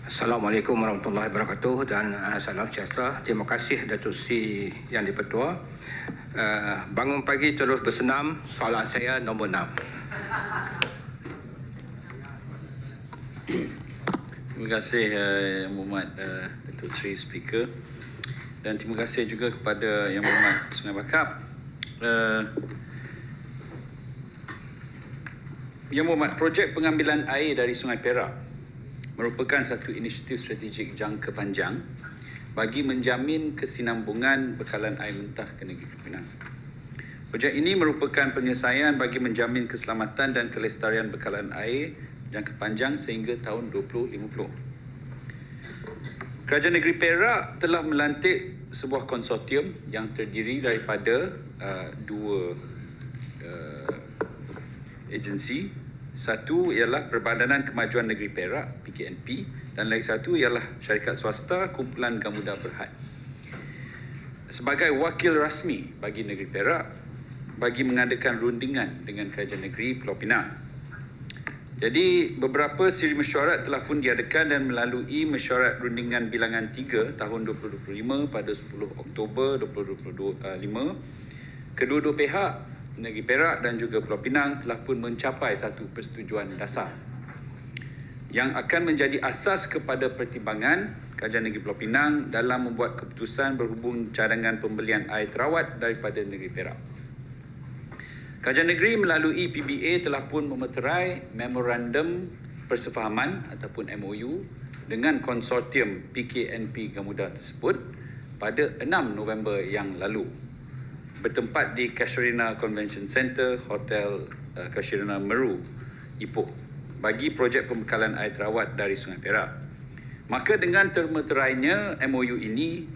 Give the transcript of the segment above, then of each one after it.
Assalamualaikum warahmatullahi wabarakatuh dan salam sejahtera. Terima kasih Datuk Seri Yang di-Pertua. Bangun pagi terus bersenam, soalan saya nombor 6. Terima kasih Yang Berhormat Datuk Seri Speaker, dan terima kasih juga kepada Yang Berhormat Sungai Bakap. Yang Berhormat, projek pengambilan air dari Sungai Perak merupakan satu inisiatif strategik jangka panjang bagi menjamin kesinambungan bekalan air mentah ke negeri Filipina. Projek ini merupakan penyelesaian bagi menjamin keselamatan dan kelestarian bekalan air jangka panjang sehingga tahun 2050. Kerajaan Negeri Perak telah melantik sebuah konsortium yang terdiri daripada dua agensi. Satu ialah Perbadanan Kemajuan Negeri Perak (PKNP) dan lagi satu ialah syarikat swasta Kumpulan Gamuda Berhad. Sebagai wakil rasmi bagi Negeri Perak bagi mengadakan rundingan dengan Kerajaan Negeri Pulau Pinang. Jadi beberapa siri mesyuarat telah pun diadakan dan melalui mesyuarat rundingan bilangan 3 tahun 2025 pada 10 Oktober 2025, kedua-dua pihak Negeri Perak dan juga Pulau Pinang telah pun mencapai satu persetujuan dasar yang akan menjadi asas kepada pertimbangan Kerajaan Negeri Pulau Pinang dalam membuat keputusan berhubung cadangan pembelian air terawat daripada Negeri Perak. Kerajaan negeri melalui PBA telah pun memeterai Memorandum Persefahaman ataupun MOU dengan konsortium PKNP Gamuda tersebut pada 6 November yang lalu, bertempat di Casuarina Convention Centre, Hotel Casuarina Meru, Ipoh, bagi projek pembekalan air terawat dari Sungai Perak. Maka dengan termeterainya MOU ini,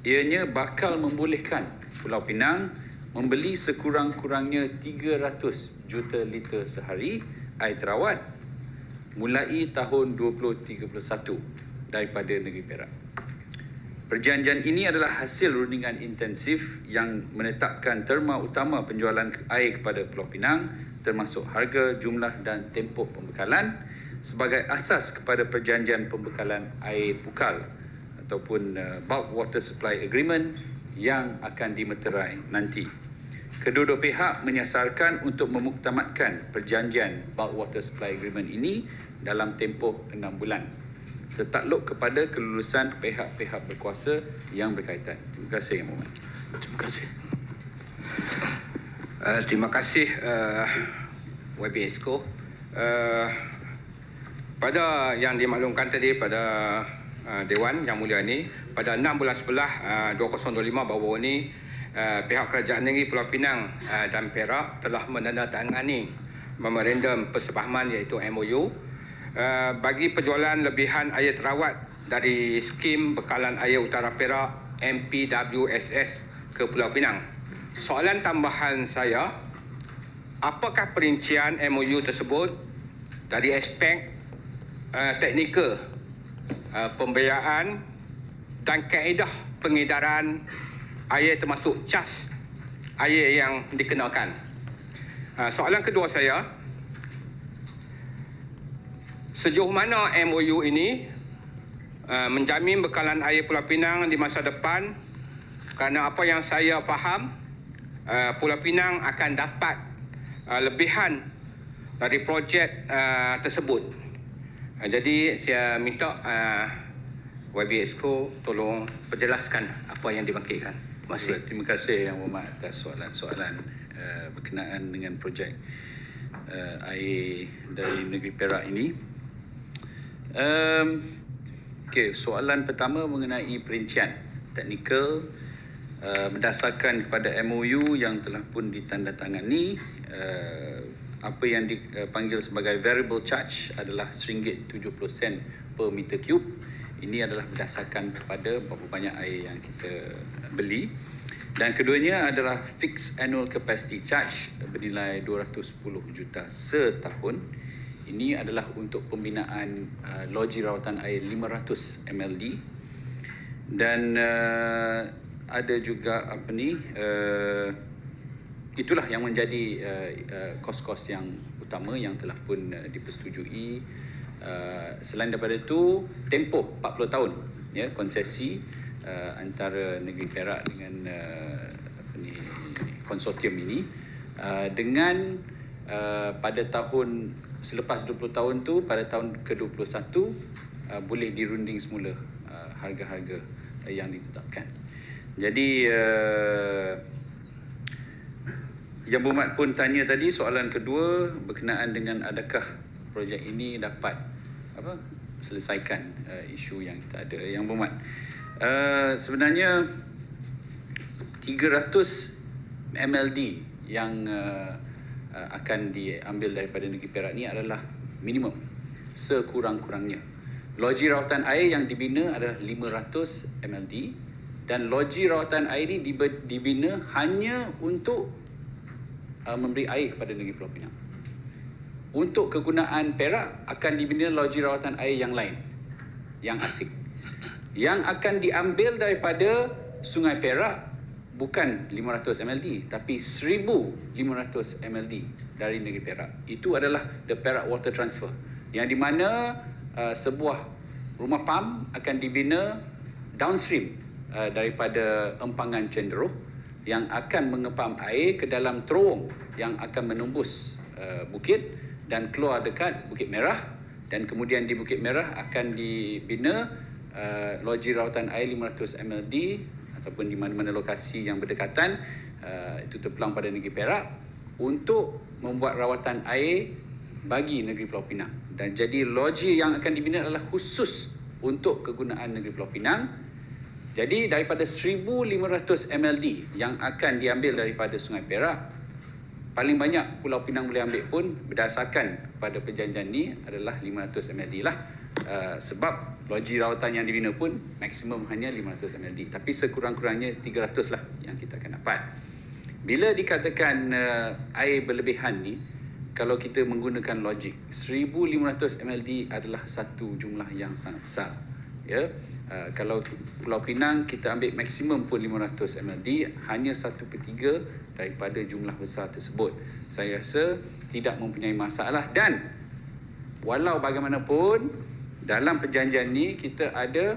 ianya bakal membolehkan Pulau Pinang membeli sekurang-kurangnya 300 juta liter sehari air terawat mulai tahun 2031 daripada Negeri Perak. Perjanjian ini adalah hasil rundingan intensif yang menetapkan terma utama penjualan air kepada Pulau Pinang, termasuk harga, jumlah dan tempoh pembekalan sebagai asas kepada perjanjian pembekalan air pukal ataupun Bulk Water Supply Agreement yang akan dimeterai nanti. Kedua-dua pihak menyasarkan untuk memuktamadkan perjanjian Bulk Water Supply Agreement ini dalam tempoh 6 bulan. Tertakluk kepada kelulusan pihak-pihak berkuasa yang berkaitan. Terima kasih Yang Berhormat. Terima kasih. Terima kasih YB Exco. Pada yang dimaklumkan tadi pada Dewan Yang Mulia ini, pada 6 bulan 11 2025 baru ini, pihak Kerajaan Negeri Pulau Pinang dan Perak telah menandatangani Memorandum Persefahaman iaitu MOU bagi penjualan lebihan air terawat dari skim bekalan air Utara Perak MPWSS ke Pulau Pinang. Soalan tambahan saya, apakah perincian MOU tersebut dari aspek teknikal, pembiayaan dan kaedah pengedaran air termasuk cas air yang dikenakan? Soalan kedua saya, sejauh mana MOU ini menjamin bekalan air Pulau Pinang di masa depan? Kerana apa yang saya faham, Pulau Pinang akan dapat lebihan dari projek tersebut. Jadi saya minta YB Exco tolong perjelaskan apa yang dibangkitkan. Terima kasih. Terima kasih Yang Berhormat atas soalan-soalan berkenaan dengan projek air dari Negeri Perak ini. Okey, soalan pertama mengenai perincian teknikal berdasarkan kepada MOU yang telah pun ditandatangani. Apa yang dipanggil sebagai variable charge adalah RM70 per meter cube. Ini adalah berdasarkan kepada berapa banyak air yang kita beli. Dan keduanya adalah fixed annual capacity charge bernilai 210 juta setahun. Ini adalah untuk pembinaan loji rawatan air 500 MLD. Dan ada juga itulah yang menjadi kos-kos yang utama yang telah pun dipersetujui Selain daripada itu, tempoh 40 tahun ya, konsesi antara negeri Perak dengan konsortium ini, dengan pada tahun selepas 20 tahun tu, pada tahun ke-21 boleh dirunding semula harga-harga yang ditetapkan. Jadi Yang Berhormat pun tanya tadi, soalan kedua berkenaan dengan adakah projek ini dapat selesaikan isu yang kita ada. Yang Berhormat, sebenarnya 300 MLD yang akan diambil daripada negeri Perak ni adalah minimum, sekurang-kurangnya. Loji rawatan air yang dibina adalah 500 MLD, dan loji rawatan air ini dibina hanya untuk memberi air kepada negeri Pulau Pinang. Untuk kegunaan Perak akan dibina loji rawatan air yang lain, yang asing, yang akan diambil daripada Sungai Perak, bukan 500 MLD tapi 1,500 MLD dari negeri Perak. Itu adalah the Perak Water Transfer, yang di mana sebuah rumah pam akan dibina downstream daripada empangan Cenderuh, yang akan mengepam air ke dalam terowong yang akan menembus bukit dan keluar dekat Bukit Merah, dan kemudian di Bukit Merah akan dibina loji rawatan air 500 MLD ataupun di mana-mana lokasi yang berdekatan, itu terpulang pada negeri Perak, untuk membuat rawatan air bagi negeri Pulau Pinang. Dan jadi loji yang akan dibina adalah khusus untuk kegunaan negeri Pulau Pinang. Jadi daripada 1,500 MLD yang akan diambil daripada Sungai Perak, paling banyak Pulau Pinang boleh ambil pun berdasarkan pada perjanjian ni adalah 500 MLD lah. Sebab loji rawatan yang dibina pun maksimum hanya 500 MLD. Tapi sekurang-kurangnya 300 lah yang kita akan dapat. Bila dikatakan air berlebihan ni, kalau kita menggunakan logik, 1,500 MLD adalah satu jumlah yang sangat besar. Ya, kalau Pulau Pinang kita ambil maksimum pun 500 MLD, hanya 1/3 daripada jumlah besar tersebut. Saya rasa tidak mempunyai masalah, dan walau bagaimanapun dalam perjanjian ni kita ada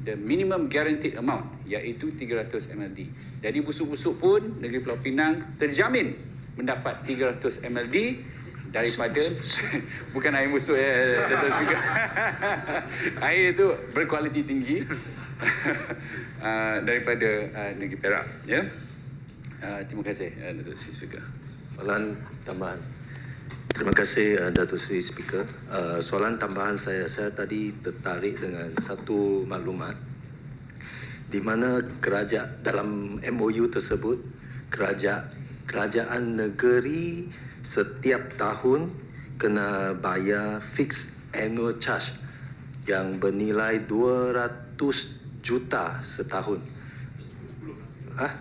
the minimum guaranteed amount, iaitu 300 MLD. Jadi busuk-busuk pun negeri Pulau Pinang terjamin mendapat 300 MLD daripada bukan air busuk ya, air itu berkualiti tinggi daripada negeri Perak ya. Terima kasih Datuk Seri Speaker. Soalan tambahan. Terima kasih Datuk Seri Speaker. Soalan tambahan saya tadi tertarik dengan satu maklumat di mana dalam MOU tersebut kerajaan negeri setiap tahun kena bayar fixed annual charge yang bernilai 200 juta setahun.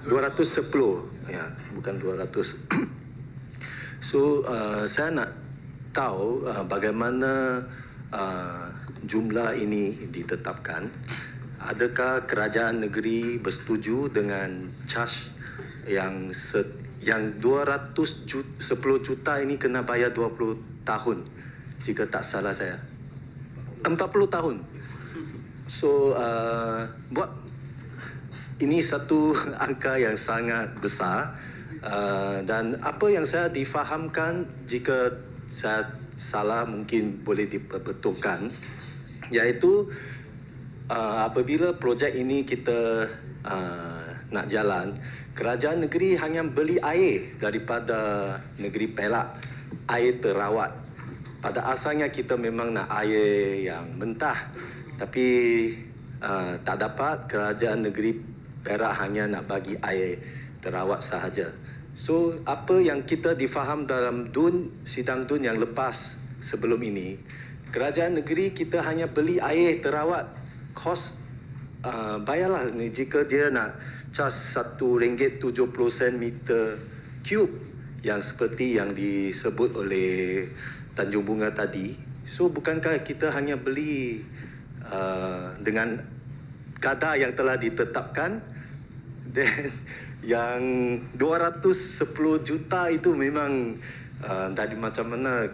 210 ya, bukan 200. So saya nak tahu bagaimana jumlah ini ditetapkan. Adakah kerajaan negeri bersetuju dengan charge yang 210 juta ini kena bayar 20 tahun jika tak salah saya, 40 tahun. So buat ini satu angka yang sangat besar, dan apa yang saya difahamkan, jika saya salah mungkin boleh diperbetulkan, iaitu apabila projek ini kita nak jalan, kerajaan negeri hanya beli air daripada negeri Perak, air terawat. Pada asalnya kita memang nak air yang mentah, tapi tak dapat. Kerajaan negeri Perak hanya nak bagi air terawat sahaja. So apa yang kita difaham dalam sidang DUN yang lepas sebelum ini, kerajaan negeri kita hanya beli air terawat, kos bayarlah jika dia nak charge RM1.70 meter cube yang seperti yang disebut oleh Tanjung Bunga tadi. So bukankah kita hanya beli dengan kadar yang telah ditetapkan? Dan yang 210 juta itu memang dari macam mana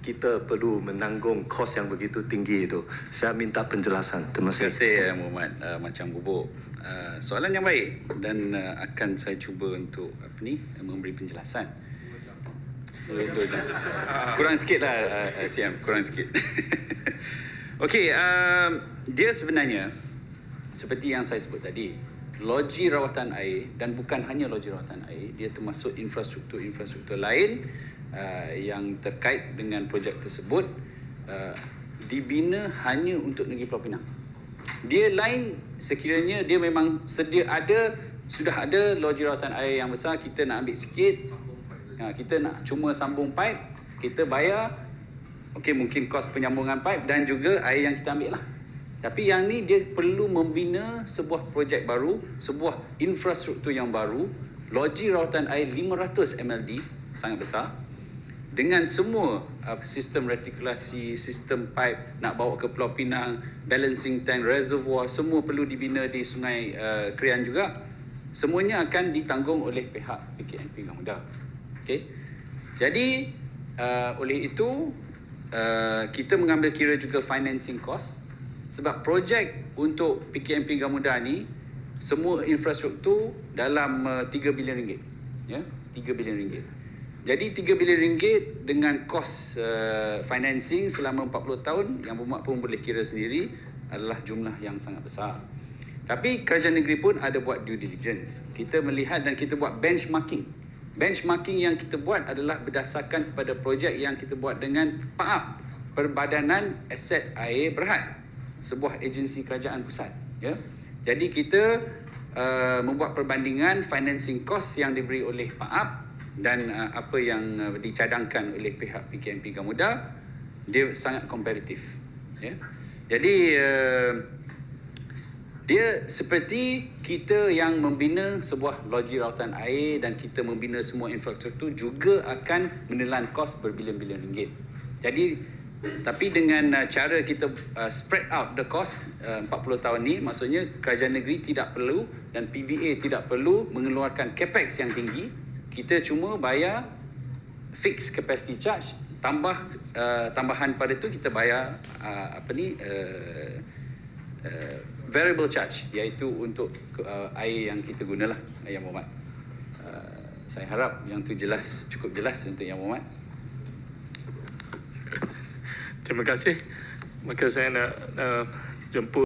kita perlu menanggung kos yang begitu tinggi itu? Saya minta penjelasan. Terima Terima kasih. kasih Muhammad Macam Bubuk. Soalan yang baik dan akan saya cuba untuk memberi penjelasan. Betul. Kurang sikit lah Siam, kurang sikit. Okey, dia sebenarnya seperti yang saya sebut tadi, loji rawatan air, dan bukan hanya loji rawatan air, dia termasuk infrastruktur lain yang terkait dengan projek tersebut dibina hanya untuk negeri Pulau Pinang. Dia lain sekiranya dia memang sudah ada loji rawatan air yang besar, kita nak ambil sikit, kita nak cuma sambung pipe, kita bayar, okey, mungkin kos penyambungan pipe dan juga air yang kita ambil lah. Tapi yang ni dia perlu membina sebuah projek baru, sebuah infrastruktur yang baru, loji rawatan air 500 MLD, sangat besar, dengan semua sistem retikulasi, sistem pipe nak bawa ke Pulau Pinang, balancing tank, reservoir, semua perlu dibina di Sungai Krian juga. Semuanya akan ditanggung oleh pihak PKNP Gamuda. Okay. Jadi oleh itu kita mengambil kira juga financing cost, sebab projek untuk PKNP Gamuda ni semua infrastruktur dalam 3 bilion ringgit, ya, 3 bilion ringgit. Jadi 3 bilion ringgit dengan kos financing selama 40 tahun, yang bermak pun boleh kira sendiri, adalah jumlah yang sangat besar. Tapi kerajaan negeri pun ada buat due diligence. Kita melihat dan kita buat benchmarking. Benchmarking yang kita buat adalah berdasarkan kepada projek yang kita buat dengan PAAP, Perbadanan Aset Air Berhad, sebuah agensi kerajaan pusat. Ya. Jadi kita membuat perbandingan financing cost yang diberi oleh PAAP dan apa yang dicadangkan oleh pihak PKNP Gamuda, dia sangat kompetitif. Ya. Jadi dia seperti kita yang membina sebuah loji rawatan air dan kita membina semua infrastruktur juga akan menelan kos berbilion-bilion ringgit. Jadi tapi dengan cara kita spread out the cost 40 tahun ni, maksudnya kerajaan negeri tidak perlu dan PBA tidak perlu mengeluarkan capex yang tinggi. Kita cuma bayar fixed capacity charge, tambahan pada itu kita bayar variable charge, iaitu untuk air yang kita gunalah, Yang Muhammad. Saya harap yang tu cukup jelas untuk Yang Muhammad. Terima kasih. Maka saya nak jemput